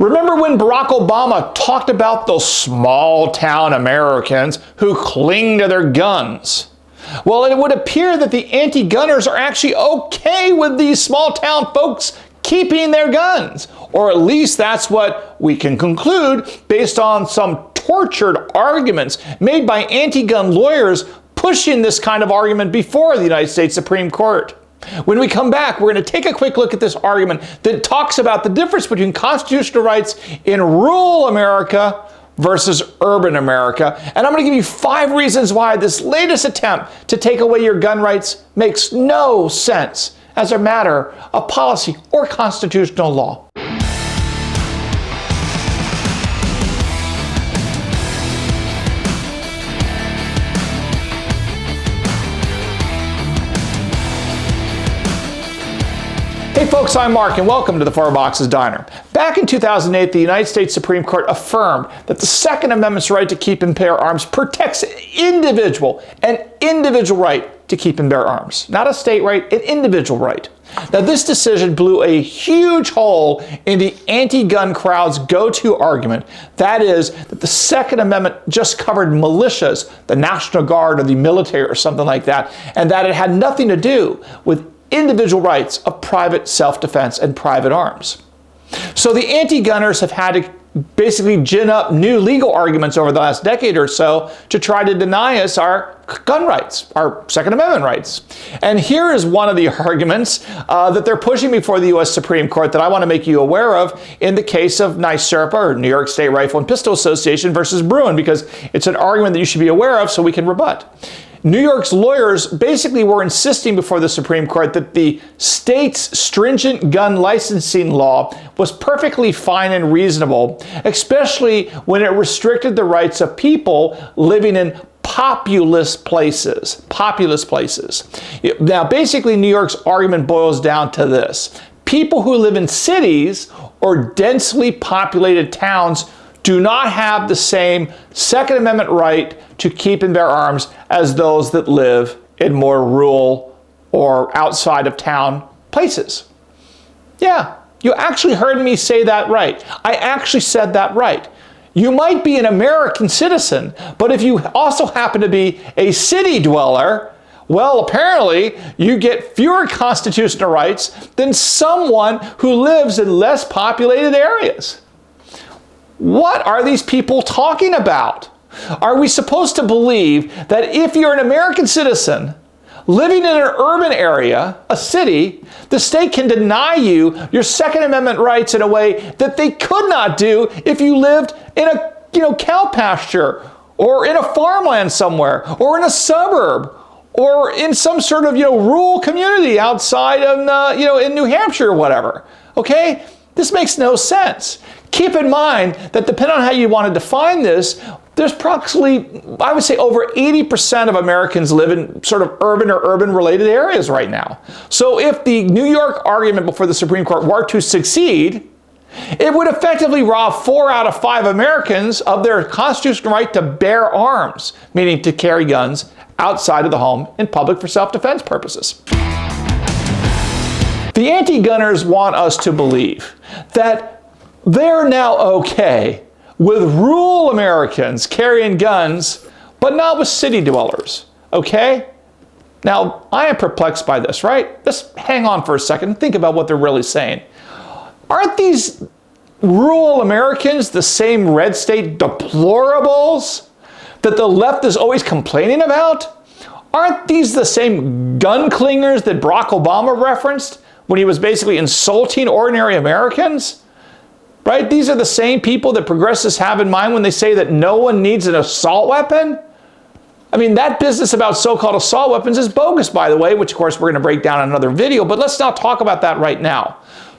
Remember when Barack Obama talked about those small town Americans who cling to their guns? Well, it would appear that the anti-gunners are actually okay with these small town folks keeping their guns. Or at least that's what we can conclude based on some tortured arguments made by anti-gun lawyers pushing this kind of argument before the United States Supreme Court. When we come back, we're going to take a quick look at this argument that talks about the difference between constitutional rights in rural America versus urban America. And I'm going to give you 5 reasons why this latest attempt to take away your gun rights makes no sense as a matter of policy or constitutional law. Hey folks, I'm Mark and welcome to the Four Boxes Diner. Back in 2008, the United States Supreme Court affirmed that the Second Amendment's right to keep and bear arms protects an individual right to keep and bear arms. Not a state right, an individual right. Now this decision blew a huge hole in the anti-gun crowd's go-to argument. That is that the Second Amendment just covered militias, the National Guard or the military or something like that, and that it had nothing to do with individual rights of private self-defense and private arms. So the anti-gunners have had to basically gin up new legal arguments over the last decade or so to try to deny us our gun rights, our Second Amendment rights. And here is one of the arguments that they're pushing before the U.S. Supreme Court that I want to make you aware of in the case of NYSERPA, or New York State Rifle and Pistol Association versus Bruin, because it's an argument that you should be aware of so we can rebut. New York's lawyers basically were insisting before the Supreme Court that the state's stringent gun licensing law was perfectly fine and reasonable, especially when it restricted the rights of people living in populous places. Now, basically, New York's argument boils down to this. People who live in cities or densely populated towns do not have the same Second Amendment right to keep and bear arms as those that live in more rural or outside of town places. Yeah, you actually heard me say that right. I actually said that right. You might be an American citizen, but if you also happen to be a city dweller, well, apparently you get fewer constitutional rights than someone who lives in less populated areas. What are these people talking about? Are we supposed to believe that if you're an American citizen living in an urban area, a city, the state can deny you your Second Amendment rights in a way that they could not do if you lived in a cow pasture or in a farmland somewhere or in a suburb or in some sort of rural community outside of in New Hampshire or whatever? Okay? This makes no sense. Keep in mind that depending on how you want to define this, there's approximately, I would say, over 80% of Americans live in sort of urban or urban-related areas right now. So if the New York argument before the Supreme Court were to succeed, it would effectively rob 4 out of 5 Americans of their constitutional right to bear arms, meaning to carry guns outside of the home in public for self-defense purposes. The anti-gunners want us to believe that they're now okay with rural Americans carrying guns, but not with city dwellers, okay? Now, I am perplexed by this, right? Just hang on for a second and think about what they're really saying. Aren't these rural Americans the same red state deplorables that the left is always complaining about? Aren't these the same gun clingers that Barack Obama referenced when he was basically insulting ordinary Americans? Right? These are the same people that progressives have in mind when they say that no one needs an assault weapon. I mean, that business about so-called assault weapons is bogus, by the way, which of course we're going to break down in another video, but let's not talk about that right now.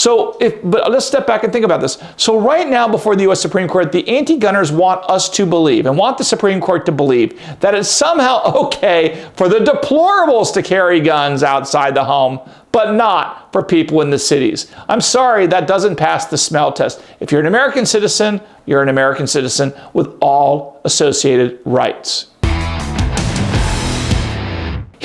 But let's step back and think about this. So right now before the U.S. Supreme Court, the anti-gunners want us to believe and want the Supreme Court to believe that it's somehow okay for the deplorables to carry guns outside the home, but not for people in the cities. I'm sorry, that doesn't pass the smell test. If you're an American citizen, you're an American citizen with all associated rights.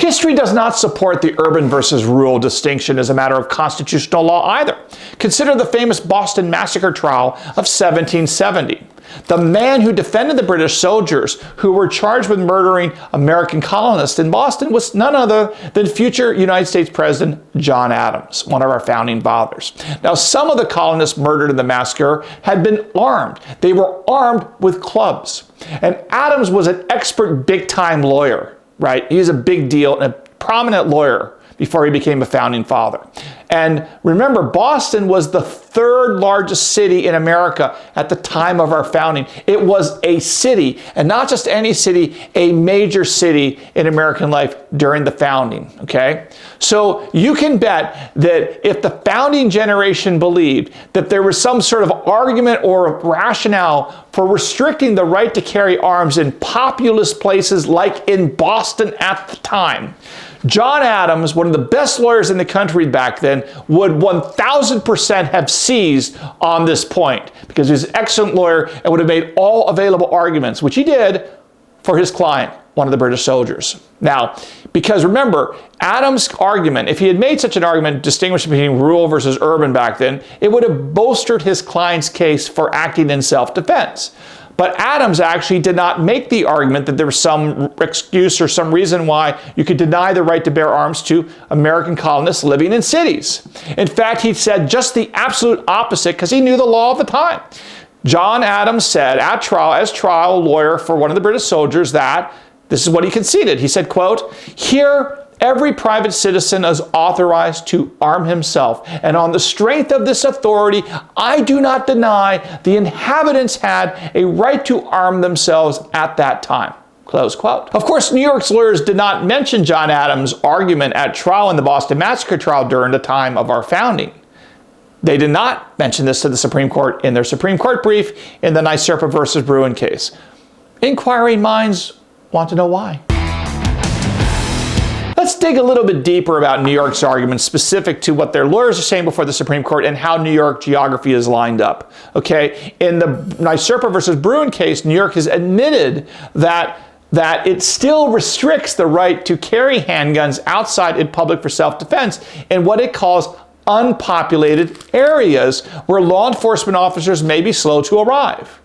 History does not support the urban versus rural distinction as a matter of constitutional law either. Consider the famous Boston Massacre trial of 1770. The man who defended the British soldiers who were charged with murdering American colonists in Boston was none other than future United States President John Adams, one of our founding fathers. Now, some of the colonists murdered in the massacre had been armed. They were armed with clubs. And Adams was an expert big-time lawyer, right? He was a big deal and a prominent lawyer before he became a founding father. And remember, Boston was the third largest city in America at the time of our founding. It was a city, and not just any city, a major city in American life during the founding, okay? So you can bet that if the founding generation believed that there was some sort of argument or rationale for restricting the right to carry arms in populous places like in Boston at the time, John Adams, one of the best lawyers in the country back then, would 1000% have seized on this point because he was an excellent lawyer and would have made all available arguments, which he did, for his client, one of the British soldiers. Now, because remember, Adams' argument, if he had made such an argument distinguishing between rural versus urban back then, it would have bolstered his client's case for acting in self-defense. But Adams actually did not make the argument that there was some excuse or some reason why you could deny the right to bear arms to American colonists living in cities. In fact, he said just the absolute opposite because he knew the law of the time. John Adams said at trial, as trial lawyer for one of the British soldiers, that this is what he conceded. He said, quote, "Here, every private citizen is authorized to arm himself, and on the strength of this authority, I do not deny the inhabitants had a right to arm themselves at that time." Close quote. Of course, New York's lawyers did not mention John Adams' argument at trial in the Boston Massacre trial during the time of our founding. They did not mention this to the Supreme Court in their Supreme Court brief in the Nyserpa versus Bruin case. Inquiring minds want to know why. Let's dig a little bit deeper about New York's arguments specific to what their lawyers are saying before the Supreme Court and how New York geography is lined up. Okay, in the Nyserpa versus Bruin case, New York has admitted that it still restricts the right to carry handguns outside in public for self-defense in what it calls unpopulated areas where law enforcement officers may be slow to arrive.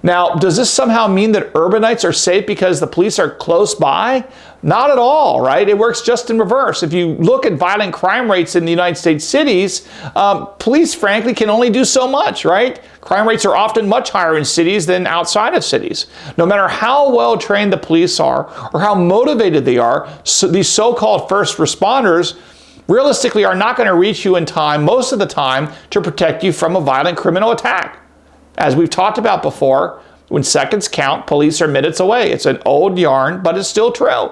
Now, does this somehow mean that urbanites are safe because the police are close by? Not at all, right? It works just in reverse. If you look at violent crime rates in the United States cities, police, frankly, can only do so much, right? Crime rates are often much higher in cities than outside of cities. No matter how well trained the police are or how motivated they are, these so-called first responders realistically are not going to reach you in time, most of the time, to protect you from a violent criminal attack. As we've talked about before, when seconds count, police are minutes away. It's an old yarn, but it's still true.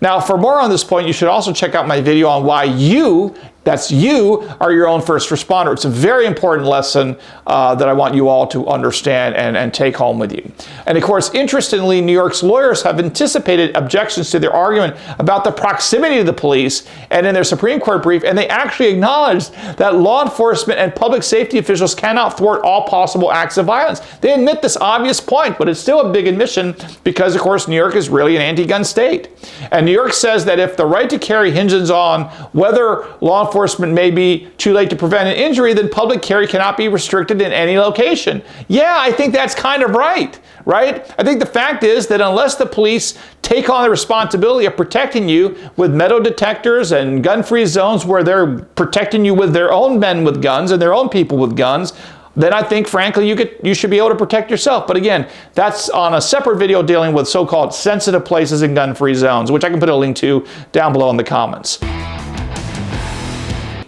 Now, for more on this point, you should also check out my video on why you, that's you, are your own first responder. It's a very important lesson that I want you all to understand and take home with you. And of course, interestingly, New York's lawyers have anticipated objections to their argument about the proximity of the police and in their Supreme Court brief, and they actually acknowledged that law enforcement and public safety officials cannot thwart all possible acts of violence. They admit this obvious point, but it's still a big admission because, of course, New York is really an anti-gun state. And New York says that if the right to carry hinges on whether law enforcement may be too late to prevent an injury, then public carry cannot be restricted in any location. Yeah, I think that's kind of right? I think the fact is that unless the police take on the responsibility of protecting you with metal detectors and gun-free zones where they're protecting you with their own men with guns and their own people with guns, then I think, frankly, you should be able to protect yourself. But again, that's on a separate video dealing with so-called sensitive places in gun-free zones, which I can put a link to down below in the comments.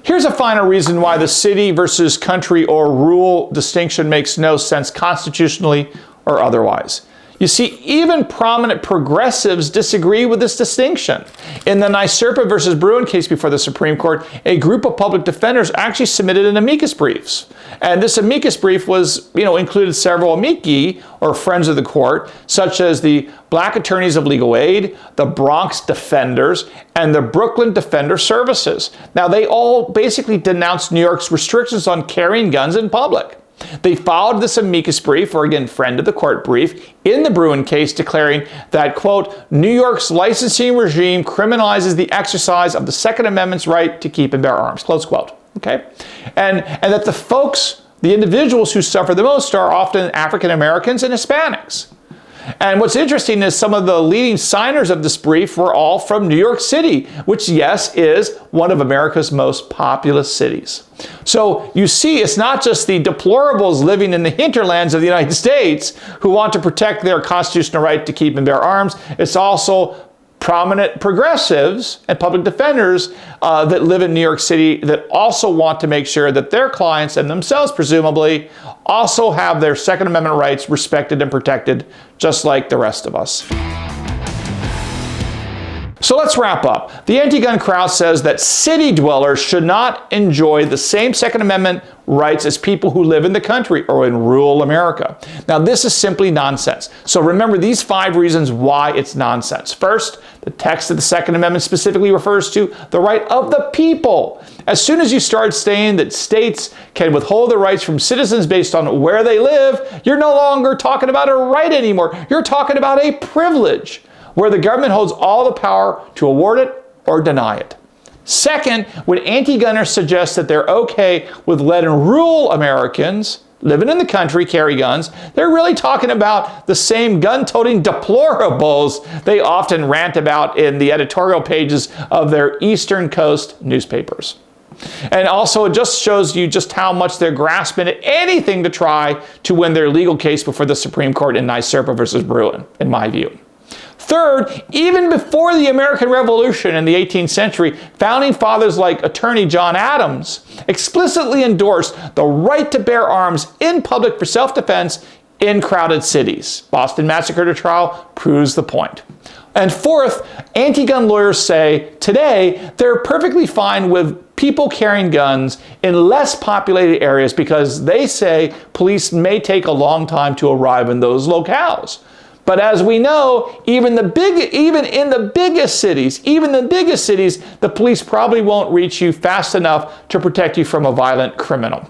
Here's a final reason why the city versus country or rural distinction makes no sense constitutionally or otherwise. You see, even prominent progressives disagree with this distinction. In the Nyserpa versus Bruin case before the Supreme Court, a group of public defenders actually submitted an amicus briefs. And this amicus brief was, included several amici, or friends of the court, such as the Black Attorneys of Legal Aid, the Bronx Defenders, and the Brooklyn Defender Services. Now, they all basically denounced New York's restrictions on carrying guns in public. They filed this amicus brief, or again, friend of the court brief, in the Bruen case, declaring that, quote, New York's licensing regime criminalizes the exercise of the Second Amendment's right to keep and bear arms, close quote, okay? And that the individuals who suffer the most are often African Americans and Hispanics. And what's interesting is some of the leading signers of this brief were all from New York City, which, yes, is one of America's most populous cities. So you see, it's not just the deplorables living in the hinterlands of the United States who want to protect their constitutional right to keep and bear arms. It's also prominent progressives and public defenders that live in New York City that also want to make sure that their clients and themselves, presumably, also have their Second Amendment rights respected and protected, just like the rest of us. So let's wrap up. The anti-gun crowd says that city dwellers should not enjoy the same Second Amendment rights as people who live in the country or in rural America. Now, this is simply nonsense. So remember these 5 reasons why it's nonsense. First, the text of the Second Amendment specifically refers to the right of the people. As soon as you start saying that states can withhold their rights from citizens based on where they live, you're no longer talking about a right anymore. You're talking about a privilege, where the government holds all the power to award it or deny it. Second, when anti-gunners suggest that they're okay with letting rural Americans living in the country carry guns, they're really talking about the same gun-toting deplorables they often rant about in the editorial pages of their Eastern Coast newspapers. And also, it just shows you just how much they're grasping at anything to try to win their legal case before the Supreme Court in NYSERPA versus Bruen, in my view. Third, even before the American Revolution in the 18th century, founding fathers like Attorney John Adams explicitly endorsed the right to bear arms in public for self-defense in crowded cities. Boston Massacre trial proves the point. And fourth, anti-gun lawyers say today they're perfectly fine with people carrying guns in less populated areas because they say police may take a long time to arrive in those locales. But as we know, even in the biggest cities, the police probably won't reach you fast enough to protect you from a violent criminal.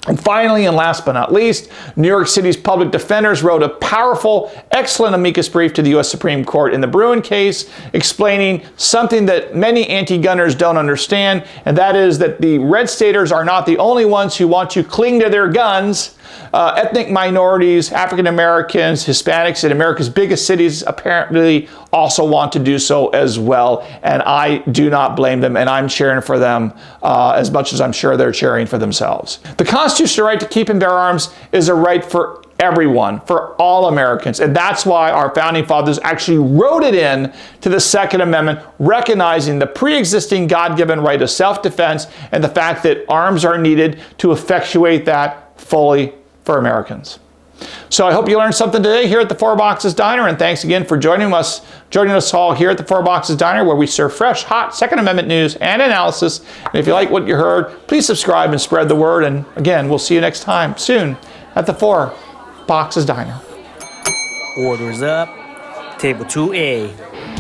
And finally, and last but not least, New York City's public defenders wrote a powerful, excellent amicus brief to the U.S. Supreme Court in the Bruen case, explaining something that many anti-gunners don't understand, and that is that the red staters are not the only ones who want to cling to their guns. Ethnic minorities, African Americans, Hispanics in America's biggest cities apparently also want to do so as well. And I do not blame them, and I'm cheering for them as much as I'm sure they're cheering for themselves. The constitutional right to keep and bear arms is a right for everyone, for all Americans. And that's why our founding fathers actually wrote it in to the Second Amendment, recognizing the pre-existing God-given right of self-defense and the fact that arms are needed to effectuate that fully for Americans. So I hope you learned something today here at the Four Boxes Diner, and thanks again for joining us all here at the Four Boxes Diner, where we serve fresh, hot Second Amendment news and analysis. And if you like what you heard, please subscribe and spread the word. And again, we'll see you next time soon at the Four Boxes Diner. Orders up. Table 2A.